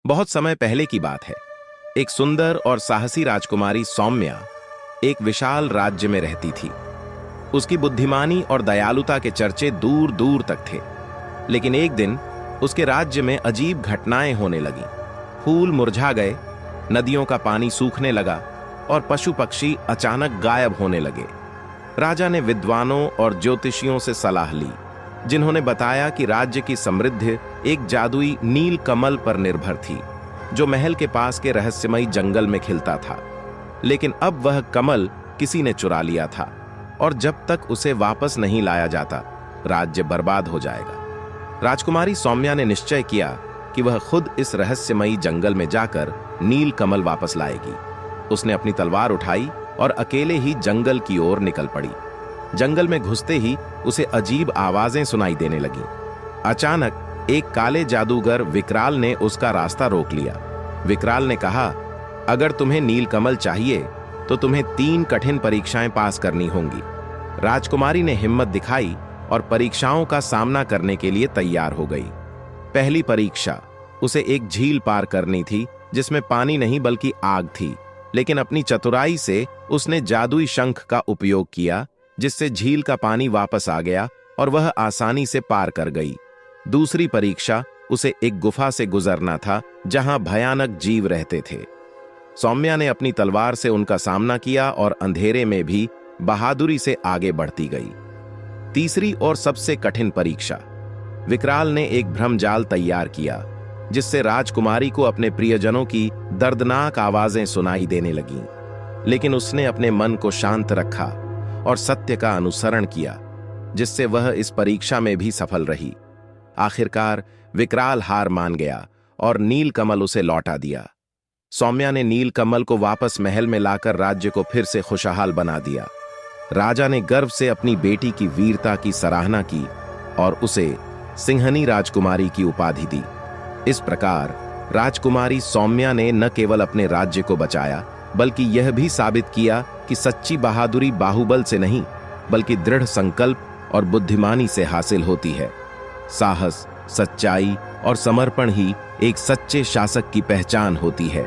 बहुत समय पहले की बात है। एक सुंदर और साहसी राजकुमारी सौम्या एक विशाल राज्य में रहती थी। उसकी बुद्धिमानी और दयालुता के चर्चे दूर दूर तक थे। लेकिन एक दिन उसके राज्य में अजीब घटनाएं होने लगीं। फूल मुरझा गए, नदियों का पानी सूखने लगा और पशु पक्षी अचानक गायब होने लगे। राजा ने विद्वानों और ज्योतिषियों से सलाह ली, जिन्होंने बताया कि राज्य की समृद्धि एक जादुई नील कमल पर निर्भर थी, जो महल के पास के रहस्यमयी जंगल में खिलता था। लेकिन अब वह कमल किसी ने चुरा लिया था और जब तक उसे वापस नहीं लाया जाता, राज्य बर्बाद हो जाएगा। राजकुमारी सौम्या ने निश्चय किया कि वह खुद इस रहस्यमयी जंगल में जाकर नील कमल वापस लाएगी। उसने अपनी तलवार उठाई और अकेले ही जंगल की ओर निकल पड़ी। जंगल में घुसते ही उसे अजीब आवाजें सुनाई देने लगीं। अचानक एक काले जादूगर विकराल ने उसका रास्ता रोक लिया। विकराल ने कहा, अगर तुम्हें नील कमल चाहिए तो तुम्हें 3 कठिन परीक्षाएं पास करनी होंगी। राजकुमारी ने हिम्मत दिखाई और परीक्षाओं का सामना करने के लिए तैयार हो गई। पहली परीक्षा, उसे एक झील पार करनी थी जिसमें पानी नहीं बल्कि आग थी। लेकिन अपनी चतुराई से उसने जादुई शंख का उपयोग किया, जिससे झील का पानी वापस आ गया और वह आसानी से पार कर गई। दूसरी परीक्षा, उसे एक गुफा से गुजरना था जहां भयानक जीव रहते थे। सौम्या ने अपनी तलवार से उनका सामना किया और अंधेरे में भी बहादुरी से आगे बढ़ती गई। तीसरी और सबसे कठिन परीक्षा, विकराल ने एक भ्रमजाल तैयार किया, जिससे राजकुमारी को अपने प्रियजनों की दर्दनाक आवाजें सुनाई देने लगीं। लेकिन उसने अपने मन को शांत रखा और सत्य का अनुसरण किया, जिससे वह इस परीक्षा में भी सफल रही। आखिरकार विकराल हार मान गया और नील कमल उसे लौटा दिया। सौम्या ने नील कमल को वापस महल में लाकर राज्य को फिर से खुशहाल बना दिया। राजा ने गर्व से अपनी बेटी की वीरता की सराहना की और उसे सिंहनी राजकुमारी की उपाधि दी। इस प्रकार राजकुमारी सौम्या ने न केवल अपने राज्य को बचाया, बल्कि यह भी साबित किया कि सच्ची बहादुरी बाहुबल से नहीं, बल्कि दृढ़ संकल्प और बुद्धिमानी से हासिल होती है। साहस, सच्चाई और समर्पण ही एक सच्चे शासक की पहचान होती है।